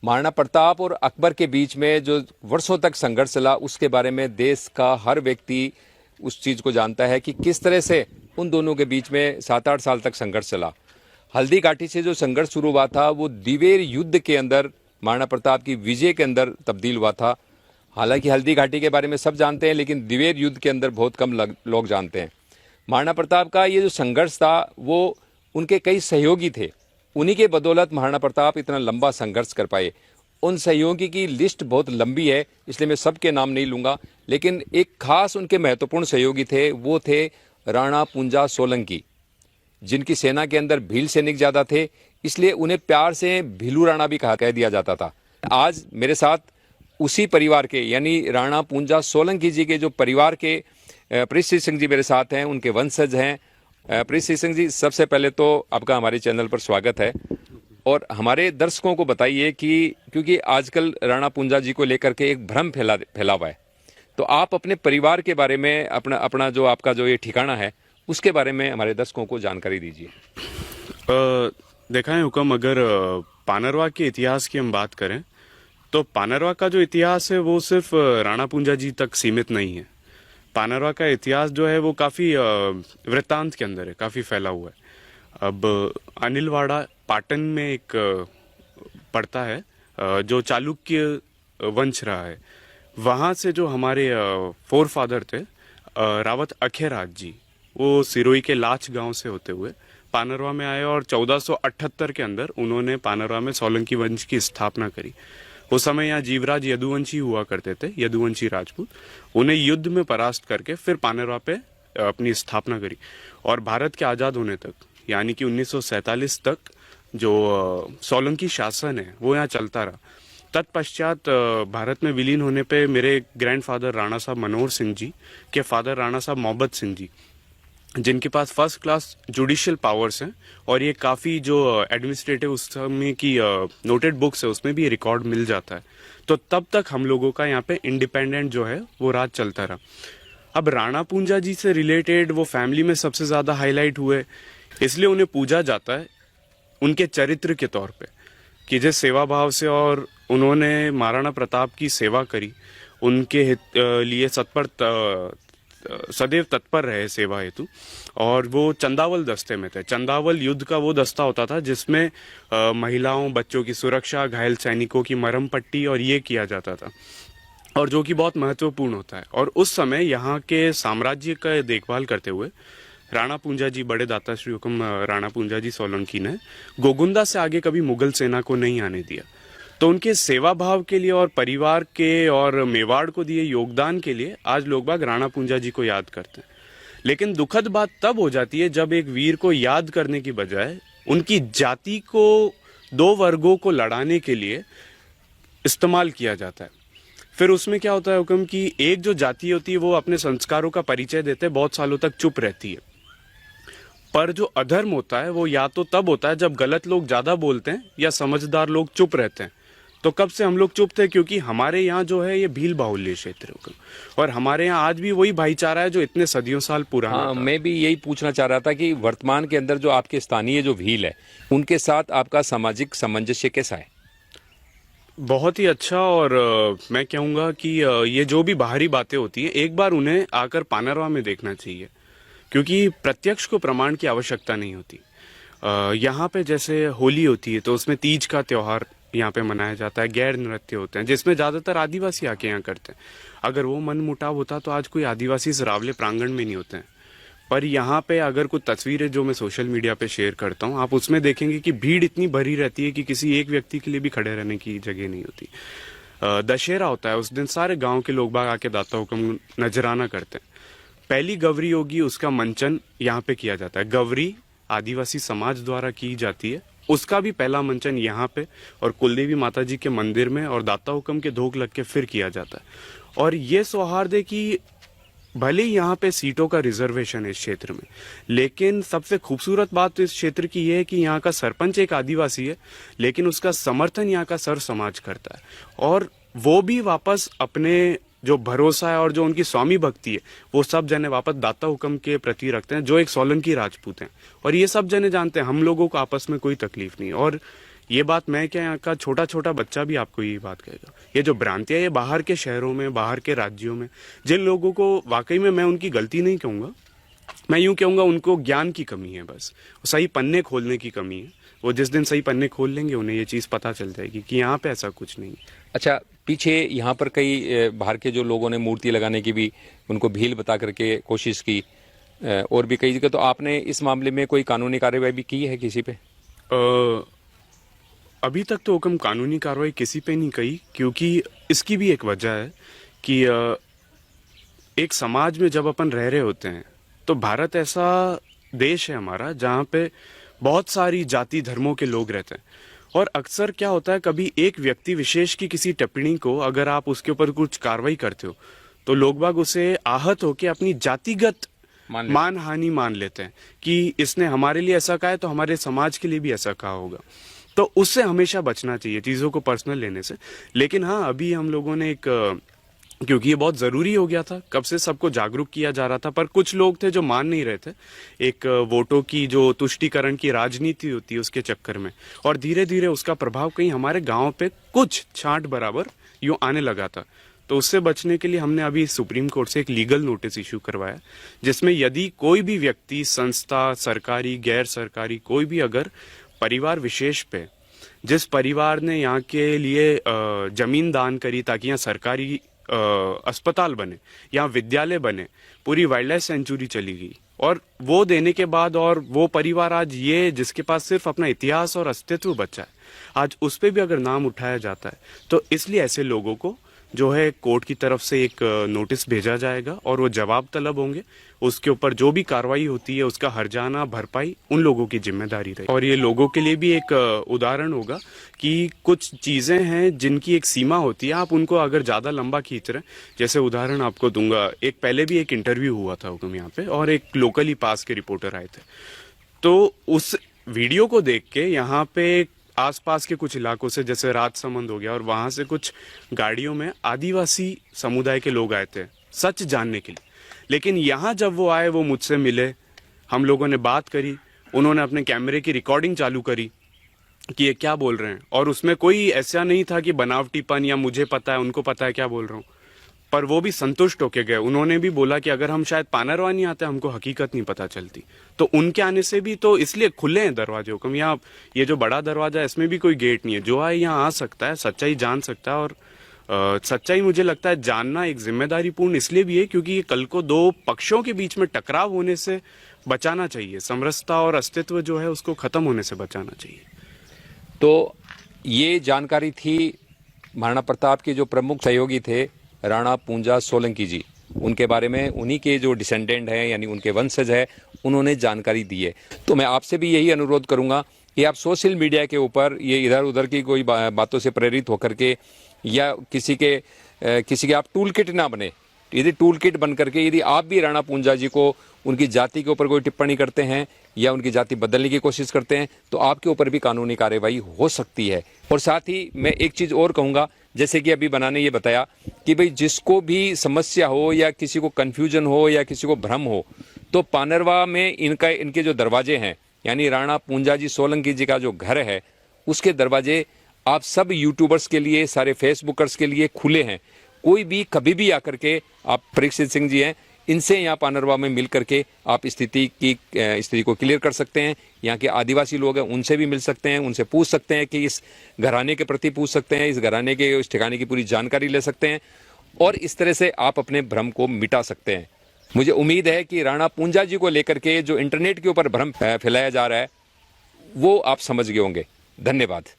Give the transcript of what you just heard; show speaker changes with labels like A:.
A: महाराणा प्रताप और अकबर के बीच में जो वर्षों तक संघर्ष चला, उसके बारे में देश का हर व्यक्ति उस चीज को जानता है कि किस तरह से उन दोनों के बीच में 7-8 साल तक संघर्ष चला। हल्दी घाटी से जो संघर्ष शुरू हुआ था वो दिवेर युद्ध के अंदर महाराणा प्रताप की विजय के अंदर तब्दील हुआ था। हालांकि हल्दी घाटी के बारे में सब जानते हैं, लेकिन दिवेर युद्ध के अंदर बहुत कम लोग जानते हैं। महाराणा प्रताप का ये जो संघर्ष था वो उनके कई सहयोगी थे, उन्हीं के बदौलत महाराणा प्रताप इतना लंबा संघर्ष कर पाए। उन सहयोगी की लिस्ट बहुत लंबी है, इसलिए मैं सबके नाम नहीं लूंगा, लेकिन एक खास उनके महत्वपूर्ण सहयोगी थे, वो थे राणा पूंजा सोलंकी, जिनकी सेना के अंदर भील सैनिक ज्यादा थे, इसलिए उन्हें प्यार से भीलू राणा भी कह दिया जाता था। आज मेरे साथ उसी परिवार के यानी राणा पूंजा सोलंकी जी के जो परिवार के पृथ्वी सिंह जी मेरे साथ हैं, उनके वंशज हैं। पृथ्वी सिंह जी, सबसे पहले तो आपका हमारे चैनल पर स्वागत है, और हमारे दर्शकों को बताइए कि क्योंकि आजकल राणा पूंजा जी को लेकर के एक भ्रम फैला हुआ है, तो आप अपने परिवार के बारे में, अपना जो आपका जो ये ठिकाना है उसके बारे में हमारे दर्शकों को जानकारी दीजिए।
B: देखा है हुक्म, अगर पानरवा के इतिहास की हम बात करें तो पानरवा का जो इतिहास है वो सिर्फ राणा पूंजा जी तक सीमित नहीं है। पानरवा का इतिहास जो है वो काफी वृत्तांत के अंदर है, काफी फैला हुआ है। अब अनिलवाड़ा पाटन में एक पड़ता है जो चालुक्य वंश रहा है, वहां से जो हमारे फोर फादर थे रावत अखेराज जी, वो सिरोही के लाच गांव से होते हुए पानरवा में आए और 1478 के अंदर उन्होंने पानरवा में सोलंकी वंश की स्थापना करी। उस समय यहाँ जीवराज यदुवंशी हुआ करते थे, यदुवंशी राजपूत। उन्हें युद्ध में परास्त करके फिर पानरवा पे अपनी स्थापना करी, और भारत के आजाद होने तक यानी कि 1947 तक जो सोलंकी शासन है वो यहाँ चलता रहा। तत्पश्चात भारत में विलीन होने पे मेरे ग्रैंडफादर राणा साहब मनोहर सिंह जी के फादर राणा साहब मोहब्बत सिंह जी, जिनके पास फर्स्ट क्लास जुडिशियल पावर्स हैं, और ये काफ़ी जो एडमिनिस्ट्रेटिव उस समय की नोटेड बुक्स है उसमें भी रिकॉर्ड मिल जाता है। तो तब तक हम लोगों का यहाँ पे इंडिपेंडेंट जो है वो राज चलता रहा। अब राणा पूंजा जी से रिलेटेड वो फैमिली में सबसे ज़्यादा हाईलाइट हुए, इसलिए उन्हें पूजा जाता है उनके चरित्र के तौर पे, कि जिस सेवा भाव से और उन्होंने महाराणा प्रताप की सेवा करी, उनके लिए सदैव तत्पर रहे सेवा हेतु। और वो चंदावल दस्ते में थे। चंदावल युद्ध का वो दस्ता होता था जिसमें महिलाओं, बच्चों की सुरक्षा, घायल सैनिकों की मरहम पट्टी और ये किया जाता था, और जो कि बहुत महत्वपूर्ण होता है। और उस समय यहाँ के साम्राज्य का देखभाल करते हुए राणा पूंजा जी, बड़े दाता श्री हुक्म राणा पूंजा जी सोलंकी ने गोगुंदा से आगे कभी मुगल सेना को नहीं आने दिया। तो उनके सेवा भाव के लिए और परिवार के और मेवाड़ को दिए योगदान के लिए आज लोग बाग राणा पूंजा जी को याद करते हैं। लेकिन दुखद बात तब हो जाती है जब एक वीर को याद करने की बजाय उनकी जाति को दो वर्गों को लड़ाने के लिए इस्तेमाल किया जाता है। फिर उसमें क्या होता है हुक्म कि एक जो जाति होती है वो अपने संस्कारों का परिचय देते बहुत सालों तक चुप रहती है, पर जो अधर्म होता है वो या तो तब होता है जब गलत लोग ज्यादा बोलते हैं या समझदार लोग चुप रहते हैं। तो कब से हम लोग चुप थे? क्योंकि हमारे यहाँ जो है ये भील बाहुल्य क्षेत्र है, और हमारे यहाँ आज भी वही भाईचारा है जो इतने सदियों साल पुराना था।
A: मैं भी यही पूछना चाह रहा था कि वर्तमान के अंदर जो आपके स्थानीय जो भील है, उनके साथ आपका सामाजिक सामंजस्य कैसा है?
B: बहुत ही अच्छा। और मैं कहूँगा कि ये जो भी बाहरी बातें होती हैं, एक बार उन्हें आकर पानरवा में देखना चाहिए, क्योंकि प्रत्यक्ष को प्रमाण की आवश्यकता नहीं होती। यहाँ पे जैसे होली होती है तो उसमें तीज का त्योहार यहाँ पे मनाया जाता है, गैर नृत्य होते हैं जिसमें ज्यादातर आदिवासी आके यहाँ करते हैं। अगर वो मन मुटाव होता तो आज कोई आदिवासी इस रावले प्रांगण में नहीं होते हैं। पर यहाँ पे अगर कुछ तस्वीरें जो मैं सोशल मीडिया पे शेयर करता हूँ, आप उसमें देखेंगे कि भीड़ इतनी भरी रहती है कि किसी एक व्यक्ति के लिए भी खड़े रहने की जगह नहीं होती। दशहरा होता है, उस दिन सारे गाँव के लोग बाग आके दाता हुक्म नजराना करते हैं। पहली गवरी होगी, उसका मंचन यहाँ पे किया जाता है। गवरी आदिवासी समाज द्वारा की जाती है, उसका भी पहला मंचन यहाँ पे और कुलदेवी माता जी के मंदिर में और दाता हुक्म के धोख लग के फिर किया जाता है। और ये सौहार्द है कि भले ही यहाँ पे सीटों का रिजर्वेशन है इस क्षेत्र में, लेकिन सबसे खूबसूरत बात तो इस क्षेत्र की ये है कि यहाँ का सरपंच एक आदिवासी है, लेकिन उसका समर्थन यहाँ का सर समाज करता है, और वो भी वापस अपने जो भरोसा है और जो उनकी स्वामी भक्ति है वो सब जने वापस दाता हुक्म के प्रति रखते हैं, जो एक सोलंकी राजपूत हैं। और ये सब जने जानते हैं हम लोगों को आपस में कोई तकलीफ नहीं। और ये बात मैं क्या, यहाँ का छोटा छोटा बच्चा भी आपको ये बात कहेगा। ये जो भ्रांतियां, ये बाहर के शहरों में, बाहर के राज्यों में जिन लोगों को, वाकई में मैं उनकी गलती नहीं कहूँगा, मैं यूं कहूँगा उनको ज्ञान की कमी है, बस सही पन्ने खोलने की कमी है। वो जिस दिन सही पन्ने खोल लेंगे उन्हें ये चीज़ पता चल जाएगी कि यहाँ पे ऐसा कुछ नहीं है।
A: अच्छा, पीछे यहाँ पर कई बाहर के जो लोगों ने मूर्ति लगाने की भी उनको भील बता करके कोशिश की, और भी कई जगह, तो आपने इस मामले में कोई कानूनी कार्रवाई भी की है किसी पे?
B: अभी तक तो हुक्म कानूनी कार्रवाई किसी पे नहीं की, क्योंकि इसकी भी एक वजह है कि एक समाज में जब अपन रह रहे होते हैं तो भारत ऐसा देश है हमारा जहाँ पे बहुत सारी जाति धर्मों के लोग रहते हैं, और अक्सर क्या होता है, कभी एक व्यक्ति विशेष की किसी टिप्पणी को अगर आप उसके ऊपर कुछ कार्रवाई करते हो तो लोग बाग उसे आहत होकर अपनी जातिगत मानहानि मान लेते हैं कि इसने हमारे लिए ऐसा कहा है तो हमारे समाज के लिए भी ऐसा कहा होगा। तो उससे हमेशा बचना चाहिए, चीज़ों को पर्सनल लेने से। लेकिन हाँ, अभी हम लोगों ने क्योंकि ये बहुत ज़रूरी हो गया था, कब से सबको जागरूक किया जा रहा था, पर कुछ लोग थे जो मान नहीं रहे थे। एक वोटों की जो तुष्टीकरण की राजनीति होती है उसके चक्कर में, और धीरे धीरे उसका प्रभाव कहीं हमारे गांव पे कुछ छांट बराबर यूँ आने लगा था। तो उससे बचने के लिए हमने अभी सुप्रीम कोर्ट से एक लीगल नोटिस इशू करवाया, जिसमें यदि कोई भी व्यक्ति, संस्था, सरकारी, गैर सरकारी, कोई भी अगर परिवार विशेष पे, जिस परिवार ने यहाँ के लिए जमीन दान करी ताकि यहाँ सरकारी अस्पताल बने या विद्यालय बने, पूरी वाइल्ड लाइफ सेंचुरी चली गई, और वो देने के बाद, और वो परिवार आज ये जिसके पास सिर्फ अपना इतिहास और अस्तित्व बचा है, आज उस पे भी अगर नाम उठाया जाता है, तो इसलिए ऐसे लोगों को जो है कोर्ट की तरफ से एक नोटिस भेजा जाएगा और वो जवाब तलब होंगे। उसके ऊपर जो भी कार्रवाई होती है उसका हर्जाना भरपाई उन लोगों की जिम्मेदारी रहेगी। और ये लोगों के लिए भी एक उदाहरण होगा कि कुछ चीजें हैं जिनकी एक सीमा होती है, आप उनको अगर ज्यादा लंबा खींच रहे हैं। जैसे उदाहरण आपको दूंगा, एक पहले भी एक इंटरव्यू हुआ था हुक्म यहाँ पे, और एक लोकली पास के रिपोर्टर आए थे, तो उस वीडियो को देख के यहाँ पे आसपास के कुछ इलाकों से, जैसे राजसमंद हो गया, और वहां से कुछ गाड़ियों में आदिवासी समुदाय के लोग आए थे सच जानने के लिए। लेकिन यहाँ जब वो आए, वो मुझसे मिले, हम लोगों ने बात करी, उन्होंने अपने कैमरे की रिकॉर्डिंग चालू करी कि ये क्या बोल रहे हैं, और उसमें कोई ऐसा नहीं था कि बनावटीपन या मुझे पता है उनको पता है क्या बोल रहा हूँ, पर वो भी संतुष्ट होके गए। उन्होंने भी बोला कि अगर हम शायद पानरवा नहीं आते, हमको हकीकत नहीं पता चलती। तो उनके आने से भी तो इसलिए खुले हैं दरवाजे हुक्म। यहाँ ये जो बड़ा दरवाजा है, इसमें भी कोई गेट नहीं है, जो आए यहाँ आ सकता है, सच्चाई जान सकता है। और सच्चाई मुझे लगता है जानना एक जिम्मेदारी पूर्ण इसलिए भी है क्योंकि ये कल को दो पक्षों के बीच में टकराव होने से बचाना चाहिए, समरसता और अस्तित्व जो है उसको खत्म होने से बचाना चाहिए।
A: तो ये जानकारी थी महाराणा प्रताप के जो प्रमुख सहयोगी थे राणा पूंजा सोलंकी जी, उनके बारे में, उन्हीं के जो डिसेंडेंट हैं यानी उनके वंशज है, उन्होंने जानकारी दी है। तो मैं आपसे भी यही अनुरोध करूंगा कि आप सोशल मीडिया के ऊपर ये इधर उधर की कोई बातों से प्रेरित होकर के या किसी के आप टूल किट ना बने। यदि टूल किट बन करके यदि आप भी राणा पूंजा जी को उनकी जाति के ऊपर कोई टिप्पणी करते हैं या उनकी जाति बदलने की कोशिश करते हैं तो आपके ऊपर भी कानूनी कार्रवाई हो सकती है। और साथ ही मैं एक चीज़ और कहूँगा, जैसे कि अभी बनाने ये बताया कि भाई जिसको भी समस्या हो या किसी को कन्फ्यूजन हो या किसी को भ्रम हो, तो पानरवा में इनके जो दरवाजे हैं यानी राणा पूंजा जी सोलंकी जी का जो घर है उसके दरवाजे आप सब यूट्यूबर्स के लिए, सारे फेसबुकर्स के लिए खुले हैं। कोई भी कभी भी आकर के, आप परीक्षित सिंह जी हैं, इनसे यहाँ पानरवा में मिल करके आप स्थिति को क्लियर कर सकते हैं। यहाँ के आदिवासी लोग हैं उनसे भी मिल सकते हैं, उनसे पूछ सकते हैं कि इस घराने के प्रति पूछ सकते हैं, इस घराने के इस ठिकाने की पूरी जानकारी ले सकते हैं और इस तरह से आप अपने भ्रम को मिटा सकते हैं। मुझे उम्मीद है कि राणा पूंजा जी को लेकर के जो इंटरनेट के ऊपर भ्रम फैलाया जा रहा है वो आप समझ गए होंगे। धन्यवाद।